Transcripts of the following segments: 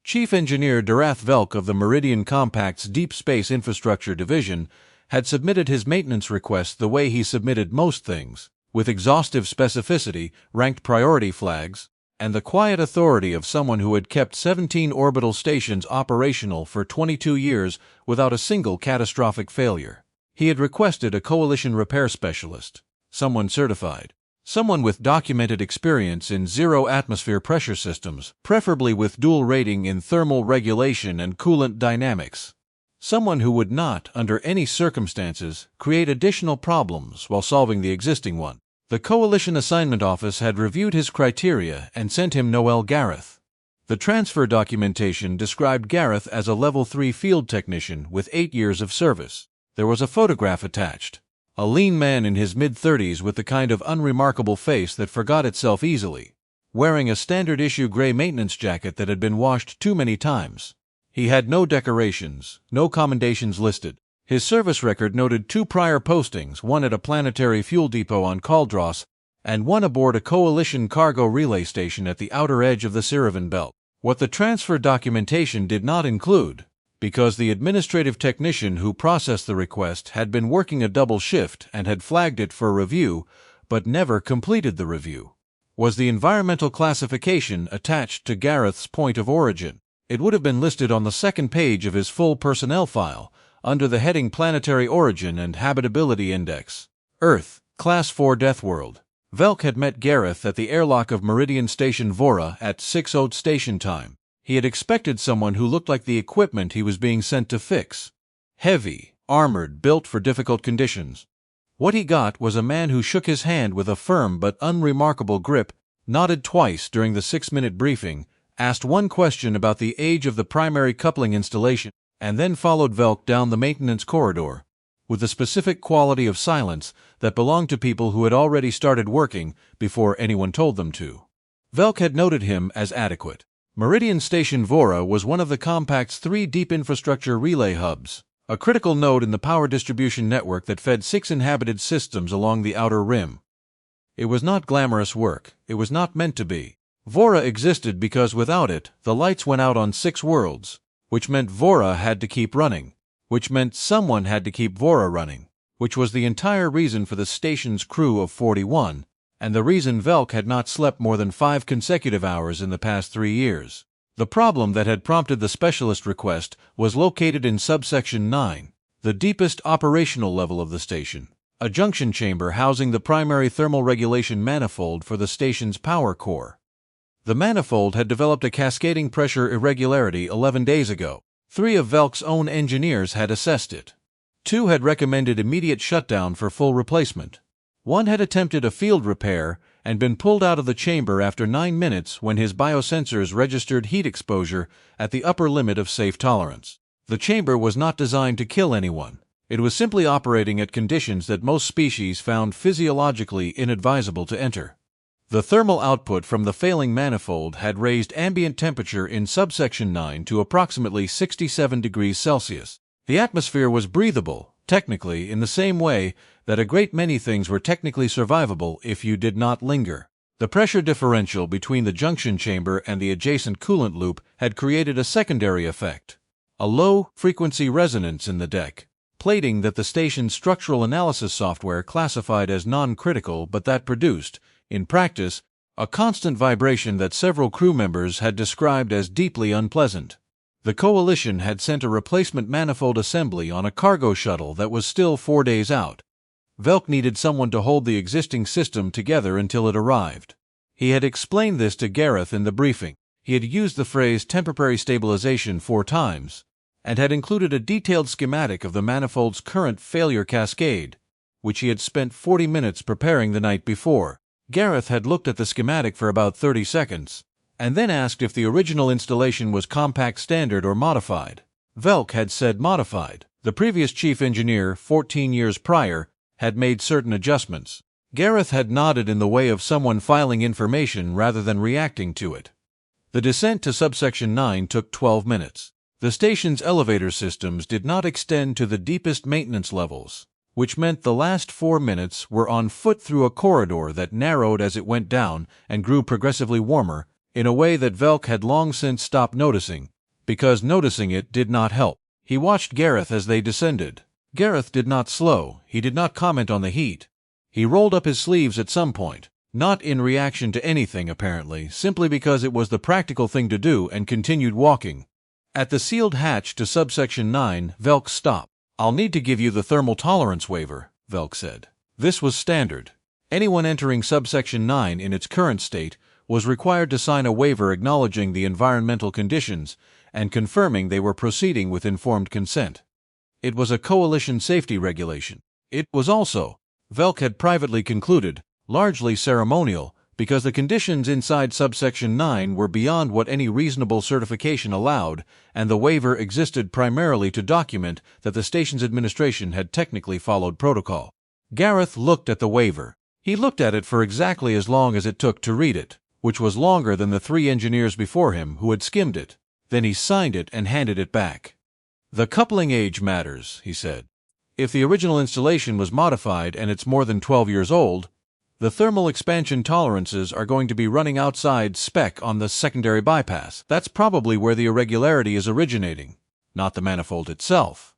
Chief Engineer Velk of the Meridian Compact's Deep Space Infrastructure Division had submitted his maintenance request the way he submitted most things, with exhaustive specificity, ranked priority flags, and the quiet authority of someone who had kept 17 orbital stations operational for 22 years without a single catastrophic failure. He had requested a coalition repair specialist, someone certified, someone with documented experience in zero-atmosphere pressure systems, preferably with dual rating in thermal regulation and coolant dynamics. Someone who would not, under any circumstances, create additional problems while solving the existing one. The Coalition Assignment Office had reviewed his criteria and sent him Noel Gareth. The transfer documentation described Gareth as a Level 3 field technician with 8 years of service. There was a photograph attached. A lean man in his mid-30s with the kind of unremarkable face that forgot itself easily, wearing a standard-issue gray maintenance jacket that had been washed too many times. He had no decorations, no commendations listed. His service record noted 2 prior postings, one at a planetary fuel depot on Caldros and one aboard a Coalition cargo relay station at the outer edge of the Ceravan Belt. What the transfer documentation did not include, because the administrative technician who processed the request had been working a double shift and had flagged it for review, but never completed the review, was the environmental classification attached to Gareth's point of origin. It would have been listed on the second page of his full personnel file, under the heading Planetary Origin and Habitability Index. Earth, Class 4 Deathworld. Velk had met Gareth at the airlock of Meridian Station Vorra at 6:00 station time. He had expected someone who looked like the equipment he was being sent to fix. Heavy, armored, built for difficult conditions. What he got was a man who shook his hand with a firm but unremarkable grip, nodded twice during the 6-minute briefing, asked one question about the age of the primary coupling installation, and then followed Velk down the maintenance corridor, with the specific quality of silence that belonged to people who had already started working before anyone told them to. Velk had noted him as adequate. Meridian Station Vorra was one of the Compact's 3 deep infrastructure relay hubs, a critical node in the power distribution network that fed 6 inhabited systems along the outer rim. It was not glamorous work. It was not meant to be. Vorra existed because without it, the lights went out on 6 worlds, which meant Vorra had to keep running, which meant someone had to keep Vorra running, which was the entire reason for the station's crew of 41, and the reason Velk had not slept more than 5 consecutive hours in the past 3 years. The problem that had prompted the specialist request was located in subsection 9, the deepest operational level of the station, a junction chamber housing the primary thermal regulation manifold for the station's power core. The manifold had developed a cascading pressure irregularity 11 days ago. 3 of Velk's own engineers had assessed it. 2 had recommended immediate shutdown for full replacement. 1 had attempted a field repair and been pulled out of the chamber after 9 minutes when his biosensors registered heat exposure at the upper limit of safe tolerance. The chamber was not designed to kill anyone. It was simply operating at conditions that most species found physiologically inadvisable to enter. The thermal output from the failing manifold had raised ambient temperature in subsection 9 to approximately 67 degrees Celsius. The atmosphere was breathable, technically, in the same way that a great many things were technically survivable if you did not linger. The pressure differential between the junction chamber and the adjacent coolant loop had created a secondary effect, a low-frequency resonance in the deck, plating that the station's structural analysis software classified as non-critical but that produced, in practice, a constant vibration that several crew members had described as deeply unpleasant. The Coalition had sent a replacement manifold assembly on a cargo shuttle that was still 4 days out. Velk needed someone to hold the existing system together until it arrived. He had explained this to Gareth in the briefing. He had used the phrase temporary stabilization 4 times, and had included a detailed schematic of the manifold's current failure cascade, which he had spent 40 minutes preparing the night before. Gareth had looked at the schematic for about 30 seconds, and then asked if the original installation was compact standard or modified. Velk had said modified. The previous chief engineer, 14 years prior, had made certain adjustments. Gareth had nodded in the way of someone filing information rather than reacting to it. The descent to subsection 9 took 12 minutes. The station's elevator systems did not extend to the deepest maintenance levels, which meant the last 4 minutes were on foot through a corridor that narrowed as it went down and grew progressively warmer, in a way that Velk had long since stopped noticing, because noticing it did not help. He watched Gareth as they descended. Gareth did not slow. He did not comment on the heat. He rolled up his sleeves at some point, not in reaction to anything apparently, simply because it was the practical thing to do, and continued walking. At the sealed hatch to subsection 9, Velk stopped. "I'll need to give you the thermal tolerance waiver," Velk said. This was standard. Anyone entering subsection 9 in its current state was required to sign a waiver acknowledging the environmental conditions and confirming they were proceeding with informed consent. It was a coalition safety regulation. It was also, Velk had privately concluded, largely ceremonial, because the conditions inside subsection 9 were beyond what any reasonable certification allowed, and the waiver existed primarily to document that the station's administration had technically followed protocol. Gareth looked at the waiver. He looked at it for exactly as long as it took to read it, which was longer than the 3 engineers before him who had skimmed it. Then he signed it and handed it back. "The coupling age matters," he said. "If the original installation was modified and it's more than 12 years old, the thermal expansion tolerances are going to be running outside spec on the secondary bypass. That's probably where the irregularity is originating, not the manifold itself."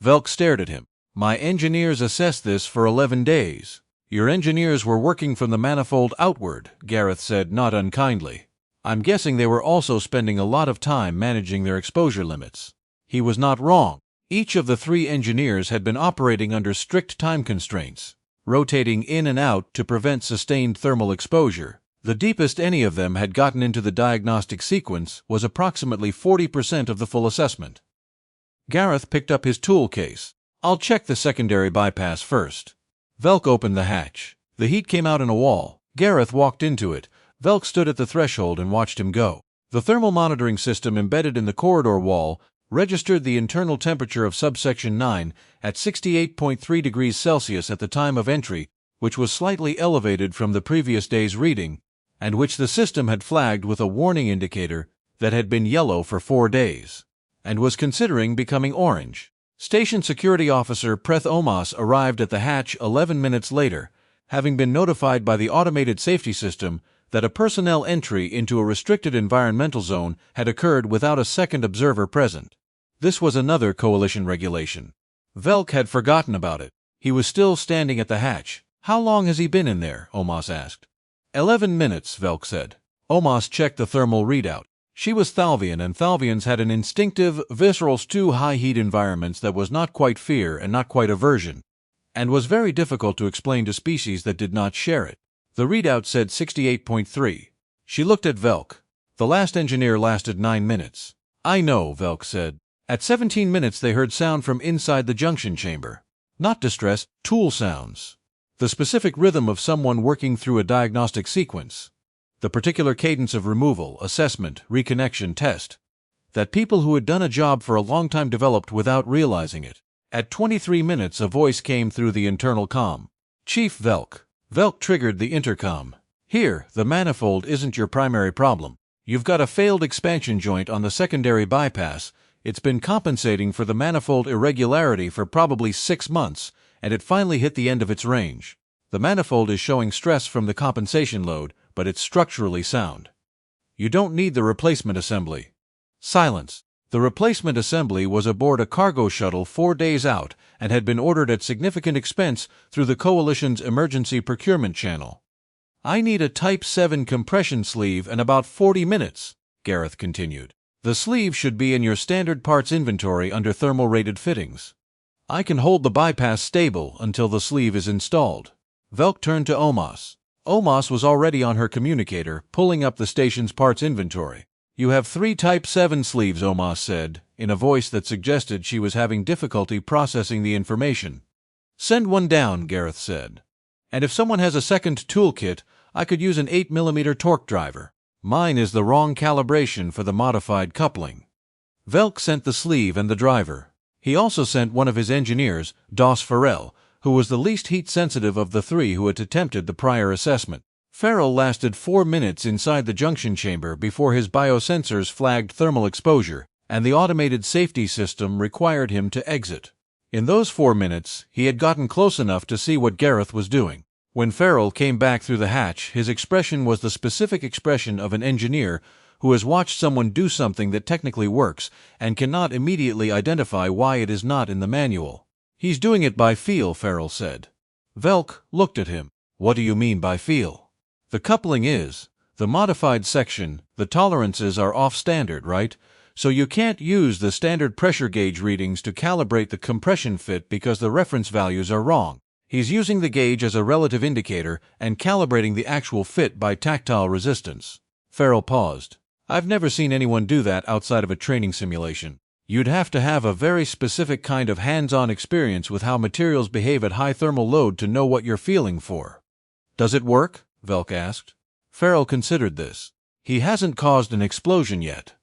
Velk stared at him. "My engineers assessed this for 11 days. Your engineers were working from the manifold outward," Gareth said not unkindly. "I'm guessing they were also spending a lot of time managing their exposure limits." He was not wrong. Each of the 3 engineers had been operating under strict time constraints, rotating in and out to prevent sustained thermal exposure. The deepest any of them had gotten into the diagnostic sequence was approximately 40% of the full assessment. Gareth picked up his tool case. "I'll check the secondary bypass first." Velk opened the hatch. The heat came out in a wall. Gareth walked into it. Velk stood at the threshold and watched him go. The thermal monitoring system embedded in the corridor wall registered the internal temperature of subsection 9 at 68.3 degrees Celsius at the time of entry, which was slightly elevated from the previous day's reading, and which the system had flagged with a warning indicator that had been yellow for 4 days, and was considering becoming orange. Station Security Officer Preth Omas arrived at the hatch 11 minutes later, having been notified by the automated safety system that a personnel entry into a restricted environmental zone had occurred without a second observer present. This was another coalition regulation. Velk had forgotten about it. He was still standing at the hatch. "How long has he been in there?" Omas asked. 11 minutes, Velk said. Omas checked the thermal readout. She was Thalvian, and Thalvians had an instinctive, visceral stew high-heat environments that was not quite fear and not quite aversion, and was very difficult to explain to species that did not share it. The readout said 68.3. She looked at Velk. "The last engineer lasted 9 minutes. "I know," Velk said. At 17 minutes they heard sound from inside the junction chamber. Not distress, tool sounds. The specific rhythm of someone working through a diagnostic sequence. The particular cadence of removal, assessment, reconnection, test, that people who had done a job for a long time developed without realizing it. At 23 minutes a voice came through the internal comm. "Chief Velk." Velk triggered the intercom. "Here, the manifold isn't your primary problem. You've got a failed expansion joint on the secondary bypass. It's been compensating for the manifold irregularity for probably 6 months, and it finally hit the end of its range. The manifold is showing stress from the compensation load, but it's structurally sound. You don't need the replacement assembly." Silence. The replacement assembly was aboard a cargo shuttle 4 days out and had been ordered at significant expense through the Coalition's emergency procurement channel. "I need a Type 7 compression sleeve and about 40 minutes, Gareth continued. "The sleeve should be in your standard parts inventory under thermal-rated fittings. I can hold the bypass stable until the sleeve is installed." Velk turned to Omas. Omas was already on her communicator, pulling up the station's parts inventory. "You have 3 Type 7 sleeves," Omas said, in a voice that suggested she was having difficulty processing the information. "Send one down," Gareth said. "And if someone has a second toolkit, I could use an 8mm torque driver. Mine is the wrong calibration for the modified coupling." Velk sent the sleeve and the driver. He also sent one of his engineers, Dos Farrell, who was the least heat-sensitive of the 3 who had attempted the prior assessment. Farrell lasted 4 minutes inside the junction chamber before his biosensors flagged thermal exposure, and the automated safety system required him to exit. In those 4 minutes, he had gotten close enough to see what Gareth was doing. When Farrell came back through the hatch, his expression was the specific expression of an engineer who has watched someone do something that technically works and cannot immediately identify why it is not in the manual. He's doing it by feel, Farrell said. Velk looked at him. What do you mean by feel? The coupling is the modified section. The tolerances are off standard, right? So you can't use the standard pressure gauge readings to calibrate the compression fit because the reference values are wrong. He's using the gauge as a relative indicator and calibrating the actual fit by tactile resistance. Farrell paused. I've never seen anyone do that outside of a training simulation. You'd have to have a very specific kind of hands-on experience with how materials behave at high thermal load to know what you're feeling for. Does it work? Velk asked. Farrell considered this. He hasn't caused an explosion yet.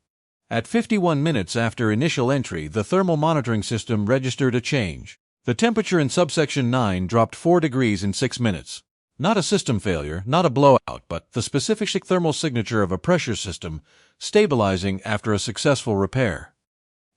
At 51 minutes after initial entry, the thermal monitoring system registered a change. The temperature in subsection 9 dropped 4 degrees in 6 minutes. Not a system failure, not a blowout, but the specific thermal signature of a pressure system, stabilizing after a successful repair.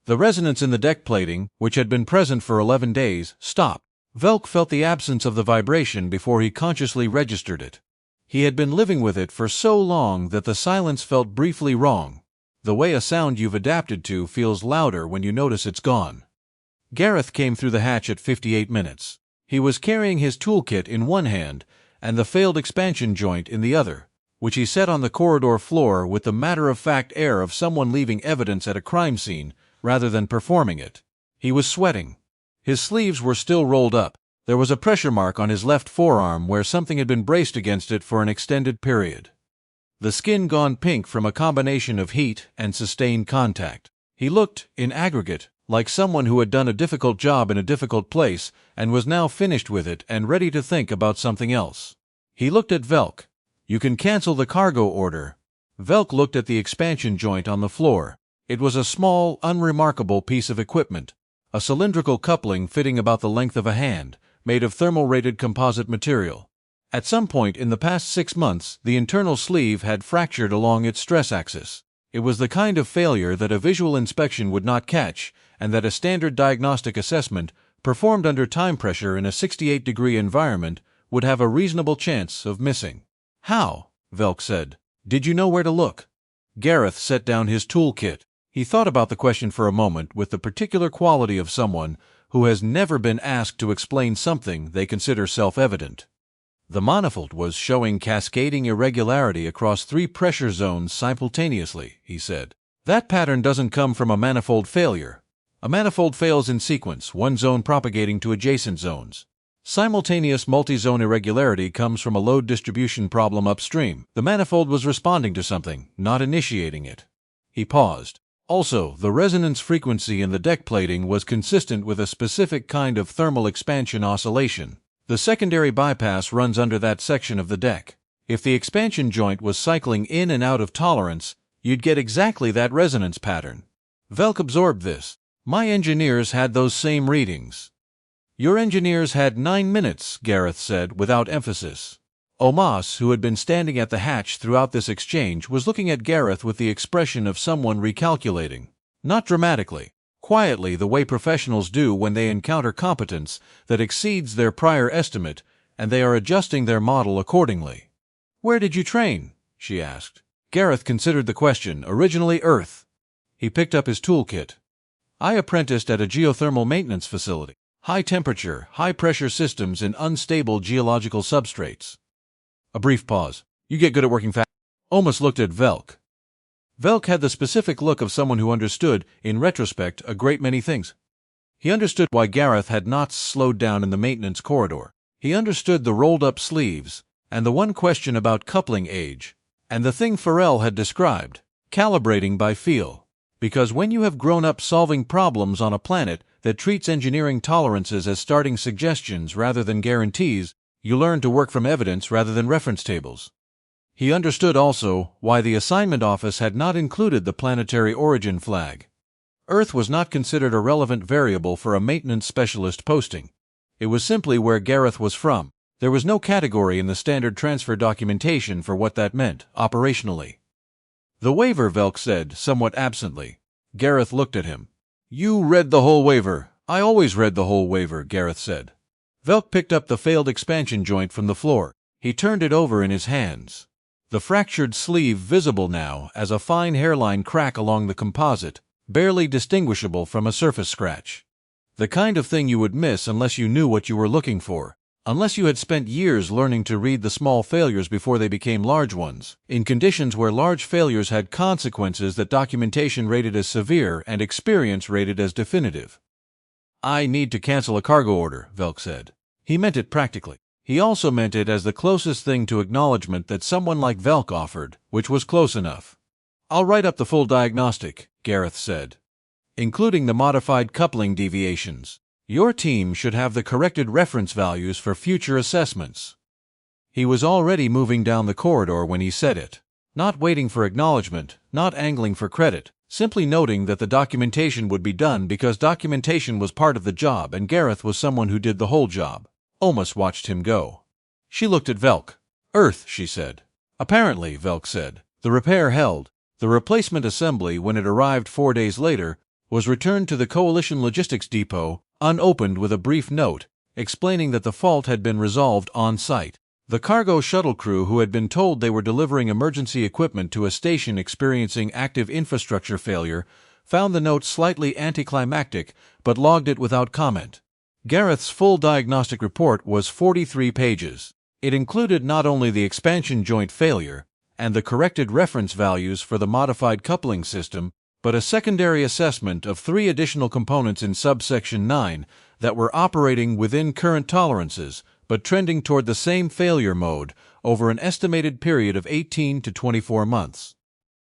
The resonance in the deck plating, which had been present for 11 days, stopped. Velk felt the absence of the vibration before he consciously registered it. He had been living with it for so long that the silence felt briefly wrong. The way a sound you've adapted to feels louder when you notice it's gone. Gareth came through the hatch at 58 minutes. He was carrying his toolkit in one hand and the failed expansion joint in the other, which he set on the corridor floor with the matter-of-fact air of someone leaving evidence at a crime scene rather than performing it. He was sweating. His sleeves were still rolled up. There was a pressure mark on his left forearm where something had been braced against it for an extended period. The skin gone pink from a combination of heat and sustained contact. He looked, in aggregate, like someone who had done a difficult job in a difficult place and was now finished with it and ready to think about something else. He looked at Velk. You can cancel the cargo order. Velk looked at the expansion joint on the floor. It was a small, unremarkable piece of equipment, a cylindrical coupling fitting about the length of a hand, made of thermal-rated composite material. At some point in the past 6 months, the internal sleeve had fractured along its stress axis. It was the kind of failure that a visual inspection would not catch, and that a standard diagnostic assessment, performed under time pressure in a 68-degree environment, would have a reasonable chance of missing. How? Velk said. Did you know where to look? Gareth set down his toolkit. He thought about the question for a moment with the particular quality of someone who has never been asked to explain something they consider self-evident. The manifold was showing cascading irregularity across 3 pressure zones simultaneously, he said. That pattern doesn't come from a manifold failure. A manifold fails in sequence, one zone propagating to adjacent zones. Simultaneous multi-zone irregularity comes from a load distribution problem upstream. The manifold was responding to something, not initiating it. He paused. Also, the resonance frequency in the deck plating was consistent with a specific kind of thermal expansion oscillation. The secondary bypass runs under that section of the deck. If the expansion joint was cycling in and out of tolerance, you'd get exactly that resonance pattern. Velk absorbed this. My engineers had those same readings. Your engineers had 9 minutes, Gareth said, without emphasis. Omas, who had been standing at the hatch throughout this exchange, was looking at Gareth with the expression of someone recalculating. Not dramatically. Quietly, the way professionals do when they encounter competence that exceeds their prior estimate, and they are adjusting their model accordingly. Where did you train? She asked. Gareth considered the question. Originally Earth. He picked up his toolkit. I apprenticed at a geothermal maintenance facility. High temperature, high pressure systems in unstable geological substrates. A brief pause. You get good at working fast. Omas looked at Velk. Velk had the specific look of someone who understood, in retrospect, a great many things. He understood why Gareth had not slowed down in the maintenance corridor. He understood the rolled-up sleeves, and the one question about coupling age, and the thing Farrell had described, calibrating by feel. Because when you have grown up solving problems on a planet that treats engineering tolerances as starting suggestions rather than guarantees, you learn to work from evidence rather than reference tables. He understood also why the assignment office had not included the planetary origin flag. Earth was not considered a relevant variable for a maintenance specialist posting. It was simply where Gareth was from. There was no category in the standard transfer documentation for what that meant, operationally. The waiver, Velk said, somewhat absently. Gareth looked at him. You read the whole waiver. I always read the whole waiver, Gareth said. Velk picked up the failed expansion joint from the floor. He turned it over in his hands. the fractured sleeve visible now as a fine hairline crack along the composite, barely distinguishable from a surface scratch. The kind of thing you would miss unless you knew what you were looking for, unless you had spent years learning to read the small failures before they became large ones, in conditions where large failures had consequences that documentation rated as severe and experience rated as definitive. "I need to cancel a cargo order," Velk said. He meant it practically. He also meant it as the closest thing to acknowledgement that someone like Velk offered, which was close enough. "I'll write up the full diagnostic," Gareth said, "including the modified coupling deviations. Your team should have the corrected reference values for future assessments." He was already moving down the corridor when he said it, not waiting for acknowledgement, not angling for credit, simply noting that the documentation would be done because documentation was part of the job and Gareth was someone who did the whole job. Almost watched him go. She looked at Velk. "Earth," she said. "Apparently," Velk said, "the repair held. The replacement assembly, when it arrived 4 days later, was returned to the Coalition Logistics Depot, unopened, with a brief note, explaining that the fault had been resolved on-site. The cargo shuttle crew, who had been told they were delivering emergency equipment to a station experiencing active infrastructure failure, found the note slightly anticlimactic, but logged it without comment. Gareth's full diagnostic report was 43 pages. It included not only the expansion joint failure and the corrected reference values for the modified coupling system, but a secondary assessment of 3 additional components in subsection 9 that were operating within current tolerances but trending toward the same failure mode over an estimated period of 18 to 24 months.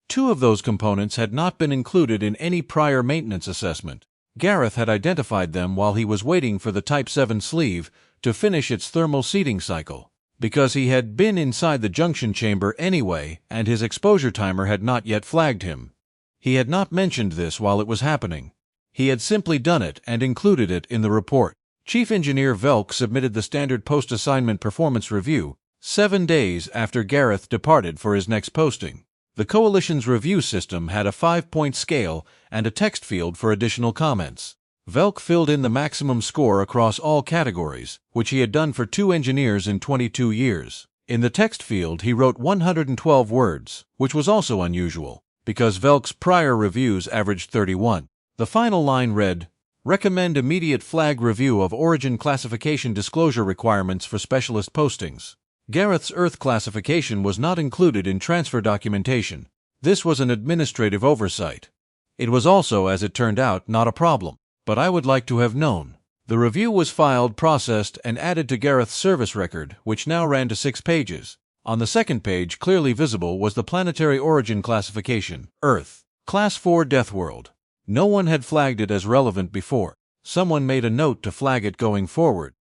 2 of those components had not been included in any prior maintenance assessment. Gareth had identified them while he was waiting for the Type 7 sleeve to finish its thermal seating cycle, because he had been inside the junction chamber anyway and his exposure timer had not yet flagged him. He had not mentioned this while it was happening. He had simply done it and included it in the report. Chief Engineer Velk submitted the standard post-assignment performance review 7 days after Gareth departed for his next posting. The Coalition's review system had a 5-point scale and a text field for additional comments. Velk filled in the maximum score across all categories, which he had done for 2 engineers in 22 years. In the text field, he wrote 112 words, which was also unusual, because Velk's prior reviews averaged 31. The final line read, "Recommend immediate flag review of origin classification disclosure requirements for specialist postings." Gareth's Earth classification was not included in transfer documentation. This was an administrative oversight. It was also, as it turned out, not a problem, but I would like to have known. The review was filed, processed, and added to Gareth's service record, which now ran to 6 pages. On the second page, clearly visible, was the planetary origin classification, Earth, Class 4 Deathworld. No one had flagged it as relevant before. Someone made a note to flag it going forward.